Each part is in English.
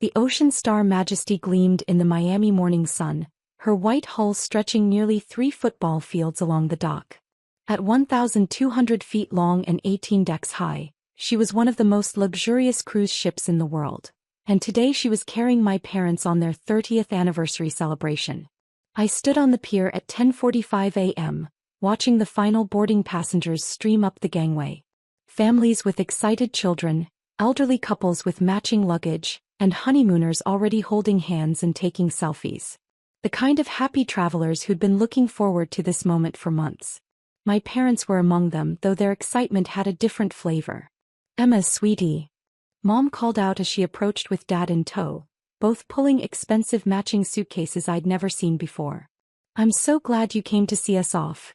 The Ocean Star Majesty gleamed in the Miami morning sun, her white hull stretching nearly 3 football fields along the dock. At 1,200 feet long and 18 decks high, she was one of the most luxurious cruise ships in the world. And today she was carrying my parents on their 30th anniversary celebration. I stood on the pier at 10:45 a.m., watching the final boarding passengers stream up the gangway. Families with excited children, elderly couples with matching luggage, and honeymooners already holding hands and taking selfies. The kind of happy travelers who'd been looking forward to this moment for months. My parents were among them, though their excitement had a different flavor. "Emma, sweetie," Mom called out as she approached with Dad in tow, both pulling expensive matching suitcases I'd never seen before. "I'm so glad you came to see us off."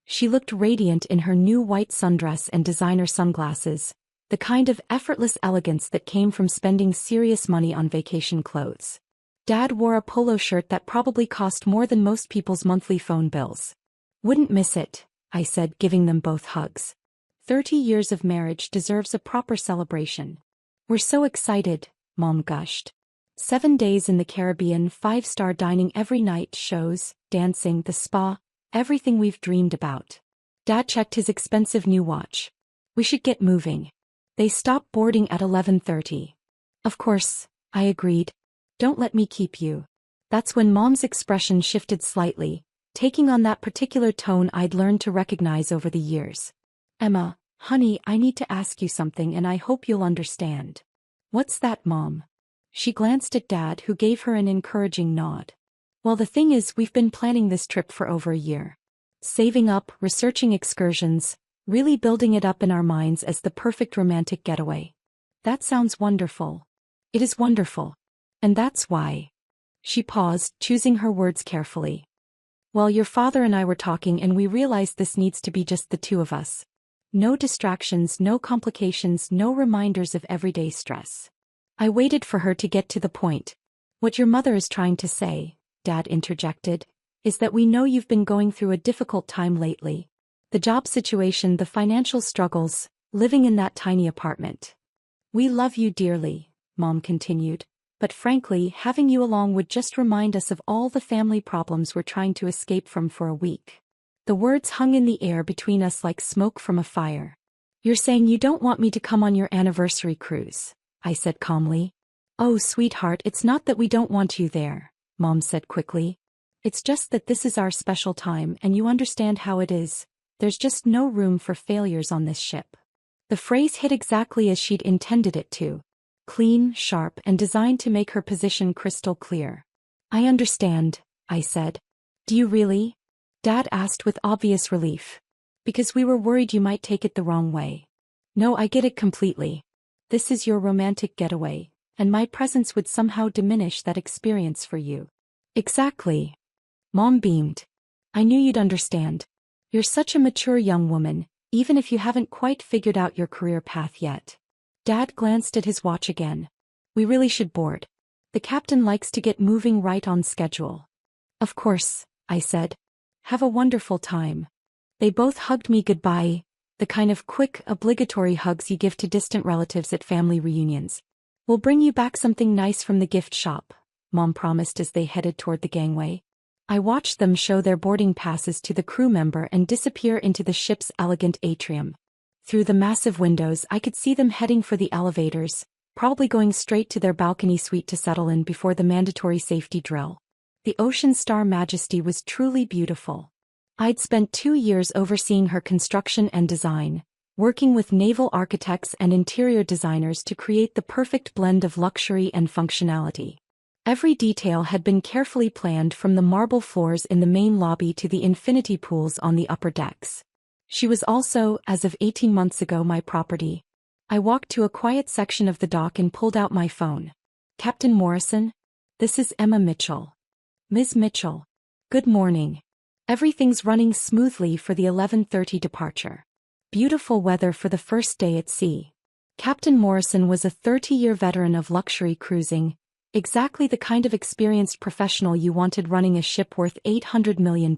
She looked radiant in her new white sundress and designer sunglasses, the kind of effortless elegance that came from spending serious money on vacation clothes. Dad wore a polo shirt that probably cost more than most people's monthly phone bills. "Wouldn't miss it," I said, giving them both hugs. 30 years of marriage deserves a proper celebration. "We're so excited," Mom gushed. 7 days in the Caribbean, 5-star dining every night, shows, dancing, the spa, everything we've dreamed about. Dad checked his expensive new watch. "We should get moving." They stopped boarding at 11:30. "Of course," I agreed. "Don't let me keep you." That's when Mom's expression shifted slightly, taking on that particular tone I'd learned to recognize over the years. "Emma, honey, I need to ask you something and I hope you'll understand." "What's that, Mom?" She glanced at Dad, who gave her an encouraging nod. "Well, the thing is, we've been planning this trip for over a year. Saving up, researching excursions, really building it up in our minds as the perfect romantic getaway." "That sounds wonderful." "It is wonderful. And that's why." She paused, choosing her words carefully. "Well, your father and I were talking and we realized this needs to be just the two of us. No distractions, no complications, no reminders of everyday stress." I waited for her to get to the point. "What your mother is trying to say," Dad interjected, "is that we know you've been going through a difficult time lately. The job situation, the financial struggles, living in that tiny apartment. We love you dearly," Mom continued, "but frankly, having you along would just remind us of all the family problems we're trying to escape from for a week." The words hung in the air between us like smoke from a fire. "You're saying you don't want me to come on your anniversary cruise," I said calmly. "Oh, sweetheart, it's not that we don't want you there," Mom said quickly. "It's just that this is our special time and you understand how it is. There's just no room for failures on this ship." The phrase hit exactly as she'd intended it to. Clean, sharp, and designed to make her position crystal clear. "I understand," I said. "Do you really?" Dad asked with obvious relief. "Because we were worried you might take it the wrong way." "No, I get it completely. This is your romantic getaway, and my presence would somehow diminish that experience for you." "Exactly." Mom beamed. "I knew you'd understand. You're such a mature young woman, even if you haven't quite figured out your career path yet." Dad glanced at his watch again. "We really should board. The captain likes to get moving right on schedule." "Of course," I said. "Have a wonderful time." They both hugged me goodbye, the kind of quick, obligatory hugs you give to distant relatives at family reunions. "We'll bring you back something nice from the gift shop," Mom promised as they headed toward the gangway. I watched them show their boarding passes to the crew member and disappear into the ship's elegant atrium. Through the massive windows I could see them heading for the elevators, probably going straight to their balcony suite to settle in before the mandatory safety drill. The Ocean Star Majesty was truly beautiful. I'd spent 2 years overseeing her construction and design, working with naval architects and interior designers to create the perfect blend of luxury and functionality. Every detail had been carefully planned, from the marble floors in the main lobby to the infinity pools on the upper decks. She was also, as of 18 months ago, my property. I walked to a quiet section of the dock and pulled out my phone. "Captain Morrison? This is Emma Mitchell." "Ms. Mitchell. Good morning. Everything's running smoothly for the 11:30 departure. Beautiful weather for the first day at sea." Captain Morrison was a 30-year veteran of luxury cruising, exactly the kind of experienced professional you wanted running a ship worth $800 million.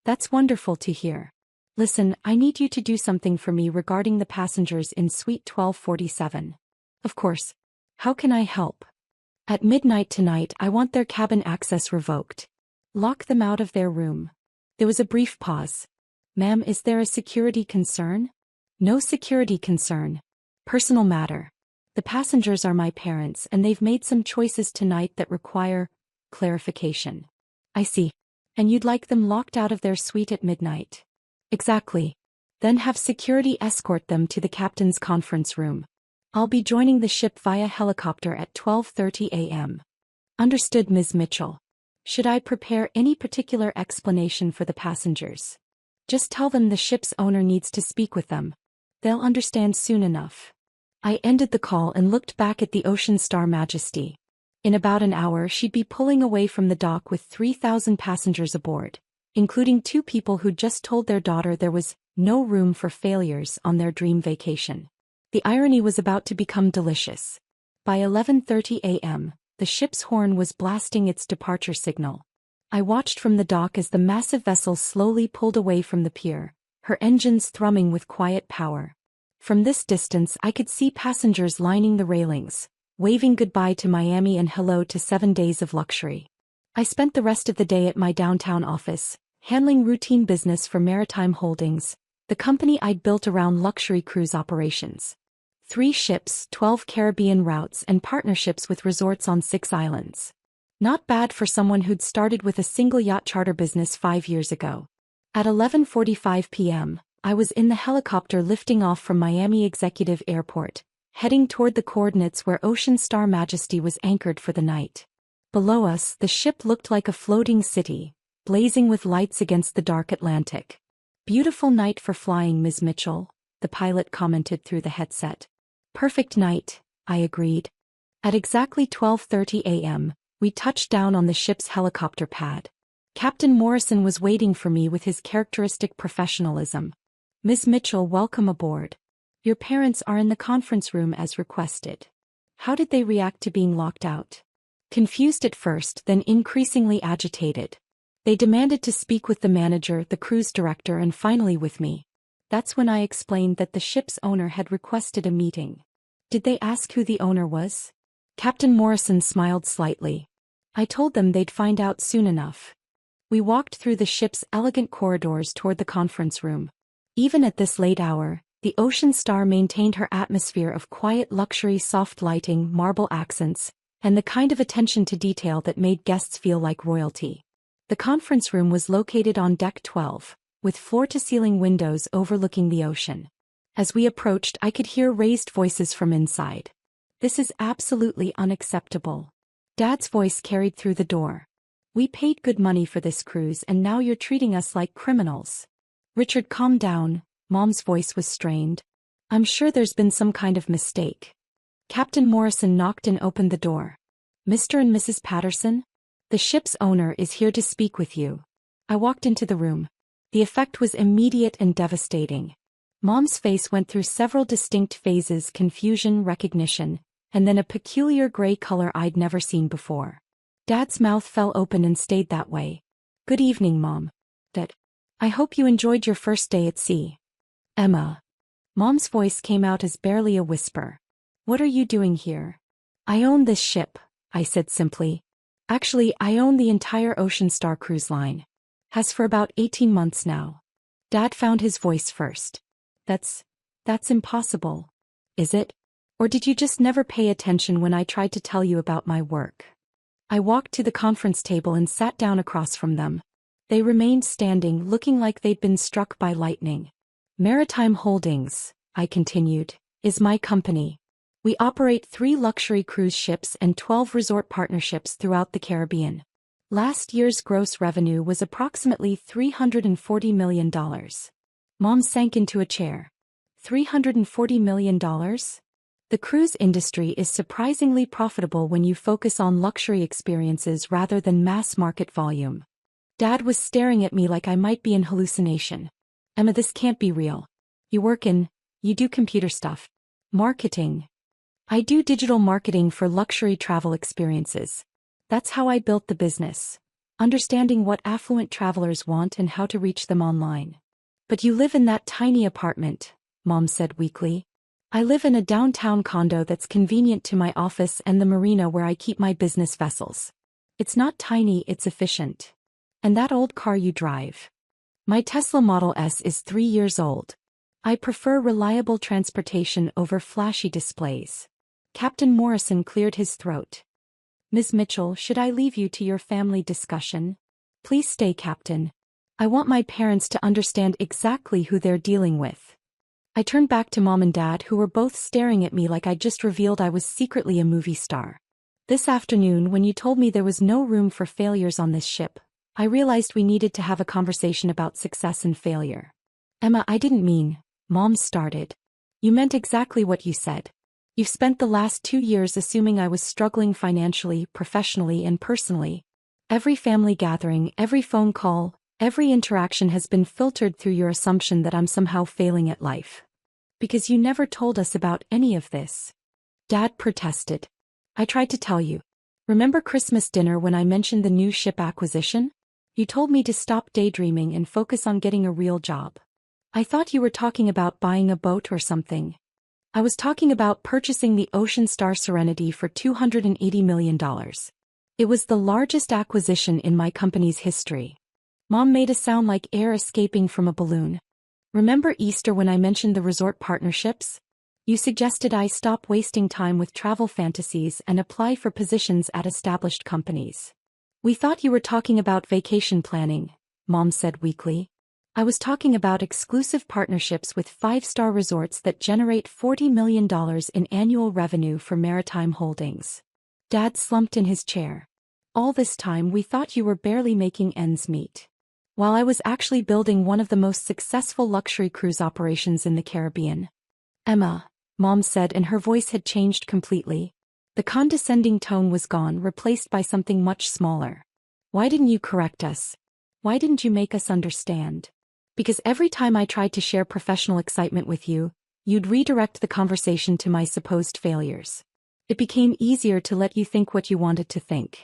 "That's wonderful to hear. Listen, I need you to do something for me regarding the passengers in Suite 1247. "Of course. How can I help?" At midnight tonight I want their cabin access revoked. Lock them out of their room. There was a brief pause. Ma'am, is there a security concern? No security concern. Personal matter. The passengers are my parents and they've made some choices tonight that require clarification. I see. And you'd like them locked out of their suite at midnight? Exactly. Then have security escort them to the captain's conference room. I'll be joining the ship via helicopter at 12:30 a.m. Understood, Ms. Mitchell. Should I prepare any particular explanation for the passengers? Just tell them the ship's owner needs to speak with them. They'll understand soon enough. I ended the call and looked back at the Ocean Star Majesty. In about an hour she'd be pulling away from the dock with 3,000 passengers aboard, including 2 people who'd just told their daughter there was no room for failures on their dream vacation. The irony was about to become delicious. By 11:30 a.m., the ship's horn was blasting its departure signal. I watched from the dock as the massive vessel slowly pulled away from the pier, her engines thrumming with quiet power. From this distance I could see passengers lining the railings, waving goodbye to Miami and hello to 7 days of luxury. I spent the rest of the day at my downtown office, handling routine business for Maritime Holdings, the company I'd built around luxury cruise operations. 3 ships, 12 Caribbean routes and partnerships with resorts on 6 islands. Not bad for someone who'd started with a single yacht charter business 5 years ago. At 11:45 p.m., I was in the helicopter lifting off from Miami Executive Airport, heading toward the coordinates where Ocean Star Majesty was anchored for the night. Below us, the ship looked like a floating city, blazing with lights against the dark Atlantic. Beautiful night for flying, Ms. Mitchell, the pilot commented through the headset. Perfect night, I agreed. At exactly 12:30 a.m., we touched down on the ship's helicopter pad. Captain Morrison was waiting for me with his characteristic professionalism. Ms. Mitchell, welcome aboard. Your parents are in the conference room as requested. How did they react to being locked out? Confused at first, then increasingly agitated. They demanded to speak with the manager, the cruise director, and finally with me. That's when I explained that the ship's owner had requested a meeting. Did they ask who the owner was? Captain Morrison smiled slightly. I told them they'd find out soon enough. We walked through the ship's elegant corridors toward the conference room. Even at this late hour, the Ocean Star maintained her atmosphere of quiet luxury, soft lighting, marble accents, and the kind of attention to detail that made guests feel like royalty. The conference room was located on Deck 12, with floor-to-ceiling windows overlooking the ocean. As we approached, I could hear raised voices from inside. This is absolutely unacceptable. Dad's voice carried through the door. We paid good money for this cruise and now you're treating us like criminals. Richard, calm down, Mom's voice was strained. I'm sure there's been some kind of mistake. Captain Morrison knocked and opened the door. Mr. and Mrs. Patterson? The ship's owner is here to speak with you. I walked into the room. The effect was immediate and devastating. Mom's face went through several distinct phases: confusion, recognition, and then a peculiar gray color I'd never seen before. Dad's mouth fell open and stayed that way. Good evening, Mom. Dad. I hope you enjoyed your first day at sea. Emma. Mom's voice came out as barely a whisper. What are you doing here? I own this ship, I said simply. Actually, I own the entire Ocean Star Cruise Line. Has for about 18 months now. Dad found his voice first. That's impossible. Is it? Or did you just never pay attention when I tried to tell you about my work? I walked to the conference table and sat down across from them. They remained standing, looking like they'd been struck by lightning. Maritime Holdings, I continued, is my company. We operate 3 luxury cruise ships and 12 resort partnerships throughout the Caribbean. Last year's gross revenue was approximately $340 million. Mom sank into a chair. $340 million? The cruise industry is surprisingly profitable when you focus on luxury experiences rather than mass market volume. Dad was staring at me like I might be in hallucination. Emma, this can't be real. You do computer stuff. Marketing. I do digital marketing for luxury travel experiences. That's how I built the business. Understanding what affluent travelers want and how to reach them online. But you live in that tiny apartment, Mom said weakly. I live in a downtown condo that's convenient to my office and the marina where I keep my business vessels. It's not tiny, it's efficient. And that old car you drive? My Tesla Model S is 3 years old. I prefer reliable transportation over flashy displays. Captain Morrison cleared his throat. Ms. Mitchell, should I leave you to your family discussion? Please stay, Captain. I want my parents to understand exactly who they're dealing with. I turned back to Mom and Dad, who were both staring at me like I'd just revealed I was secretly a movie star. This afternoon, when you told me there was no room for failures on this ship, I realized we needed to have a conversation about success and failure. Emma, I didn't mean, Mom started. You meant exactly what you said. You've spent the last 2 years assuming I was struggling financially, professionally, and personally. Every family gathering, every phone call, every interaction has been filtered through your assumption that I'm somehow failing at life. Because you never told us about any of this. Dad protested. I tried to tell you. Remember Christmas dinner when I mentioned the new ship acquisition? You told me to stop daydreaming and focus on getting a real job. I thought you were talking about buying a boat or something. I was talking about purchasing the Ocean Star Serenity for $280 million. It was the largest acquisition in my company's history. Mom made a sound like air escaping from a balloon. Remember Easter when I mentioned the resort partnerships? You suggested I stop wasting time with travel fantasies and apply for positions at established companies. We thought you were talking about vacation planning, Mom said weakly. I was talking about exclusive partnerships with 5-star resorts that generate $40 million in annual revenue for Maritime Holdings. Dad slumped in his chair. All this time we thought you were barely making ends meet. While I was actually building one of the most successful luxury cruise operations in the Caribbean. Emma, Mom said, and her voice had changed completely. The condescending tone was gone, replaced by something much smaller. Why didn't you correct us? Why didn't you make us understand? Because every time I tried to share professional excitement with you, you'd redirect the conversation to my supposed failures. It became easier to let you think what you wanted to think.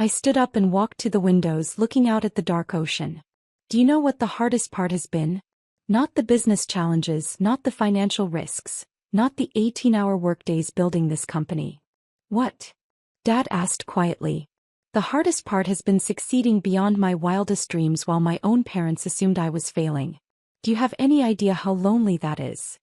I stood up and walked to the windows, looking out at the dark ocean. Do you know what the hardest part has been? Not the business challenges, not the financial risks, not the 18-hour workdays building this company. What? Dad asked quietly. The hardest part has been succeeding beyond my wildest dreams while my own parents assumed I was failing. Do you have any idea how lonely that is?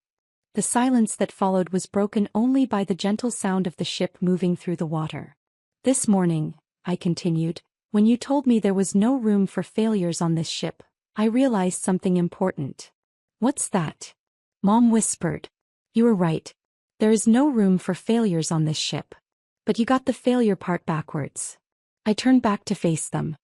The silence that followed was broken only by the gentle sound of the ship moving through the water. This morning, I continued, when you told me there was no room for failures on this ship, I realized something important. What's that? Mom whispered. You were right. There is no room for failures on this ship. But you got the failure part backwards. I turned back to face them.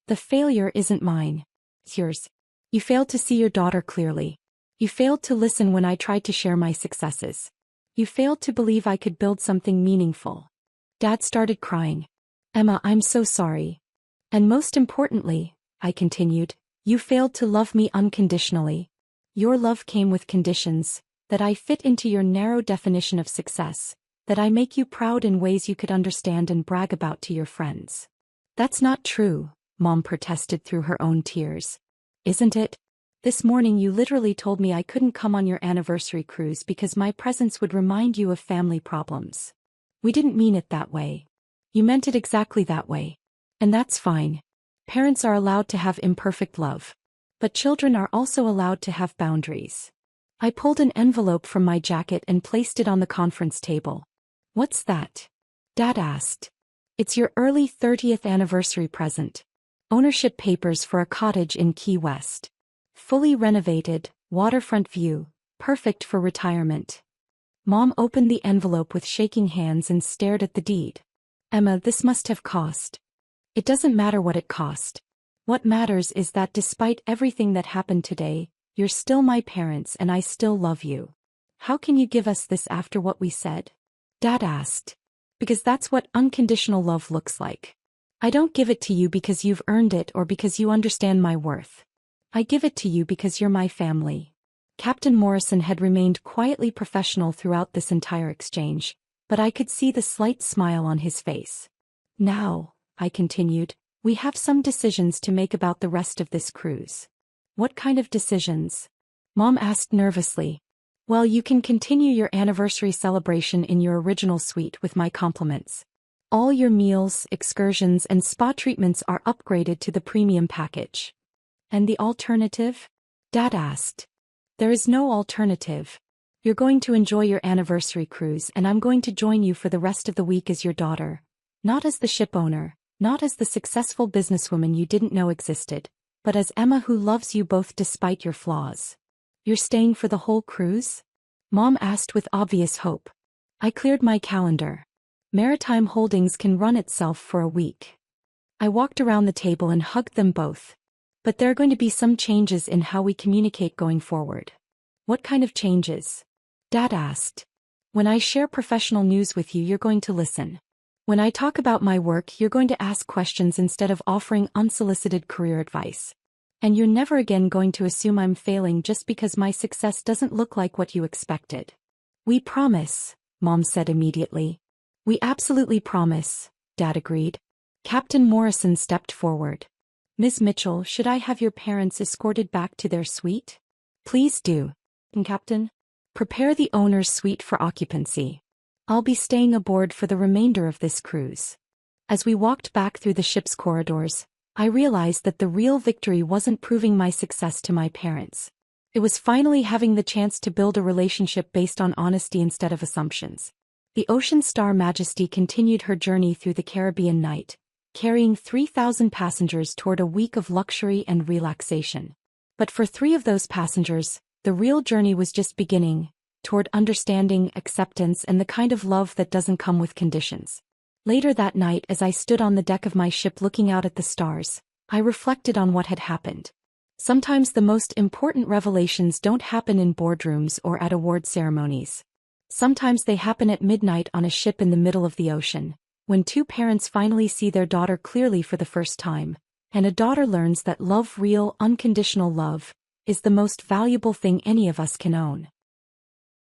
The failure isn't mine. It's yours. You failed to see your daughter clearly. You failed to listen when I tried to share my successes. You failed to believe I could build something meaningful. Dad started crying. Emma, I'm so sorry. And most importantly, I continued, you failed to love me unconditionally. Your love came with conditions, that I fit into your narrow definition of success, that I make you proud in ways you could understand and brag about to your friends. That's not true, Mom protested through her own tears. Isn't it? This morning you literally told me I couldn't come on your anniversary cruise because my presence would remind you of family problems. We didn't mean it that way. You meant it exactly that way. And that's fine. Parents are allowed to have imperfect love. But children are also allowed to have boundaries. I pulled an envelope from my jacket and placed it on the conference table. What's that? Dad asked. It's your early 30th anniversary present. Ownership papers for a cottage in Key West. Fully renovated, waterfront view, perfect for retirement. Mom opened the envelope with shaking hands and stared at the deed. Emma, this must have cost. It doesn't matter what it cost. What matters is that despite everything that happened today, you're still my parents and I still love you. How can you give us this after what we said? Dad asked. Because that's what unconditional love looks like. I don't give it to you because you've earned it or because you understand my worth. I give it to you because you're my family. Captain Morrison had remained quietly professional throughout this entire exchange, but I could see the slight smile on his face. Now, I continued, we have some decisions to make about the rest of this cruise. What kind of decisions? Mom asked nervously. Well, you can continue your anniversary celebration in your original suite with my compliments. All your meals, excursions, and spa treatments are upgraded to the premium package. And the alternative? Dad asked. There is no alternative. You're going to enjoy your anniversary cruise, and I'm going to join you for the rest of the week as your daughter. Not as the ship owner, not as the successful businesswoman you didn't know existed, but as Emma who loves you both despite your flaws. You're staying for the whole cruise? Mom asked with obvious hope. I cleared my calendar. Maritime Holdings can run itself for a week. I walked around the table and hugged them both. But there are going to be some changes in how we communicate going forward. What kind of changes? Dad asked. When I share professional news with you, you're going to listen. When I talk about my work, you're going to ask questions instead of offering unsolicited career advice. And you're never again going to assume I'm failing just because my success doesn't look like what you expected. We promise, Mom said immediately. We absolutely promise, Dad agreed. Captain Morrison stepped forward. Ms. Mitchell, should I have your parents escorted back to their suite? Please do. And Captain? Prepare the owner's suite for occupancy. I'll be staying aboard for the remainder of this cruise. As we walked back through the ship's corridors, I realized that the real victory wasn't proving my success to my parents. It was finally having the chance to build a relationship based on honesty instead of assumptions. The Ocean Star Majesty continued her journey through the Caribbean night, carrying 3,000 passengers toward a week of luxury and relaxation. But for 3 of those passengers, the real journey was just beginning, toward understanding, acceptance, and the kind of love that doesn't come with conditions. Later that night, as I stood on the deck of my ship looking out at the stars, I reflected on what had happened. Sometimes the most important revelations don't happen in boardrooms or at award ceremonies. Sometimes they happen at midnight on a ship in the middle of the ocean, when 2 parents finally see their daughter clearly for the first time, and a daughter learns that love, real, unconditional love, is the most valuable thing any of us can own.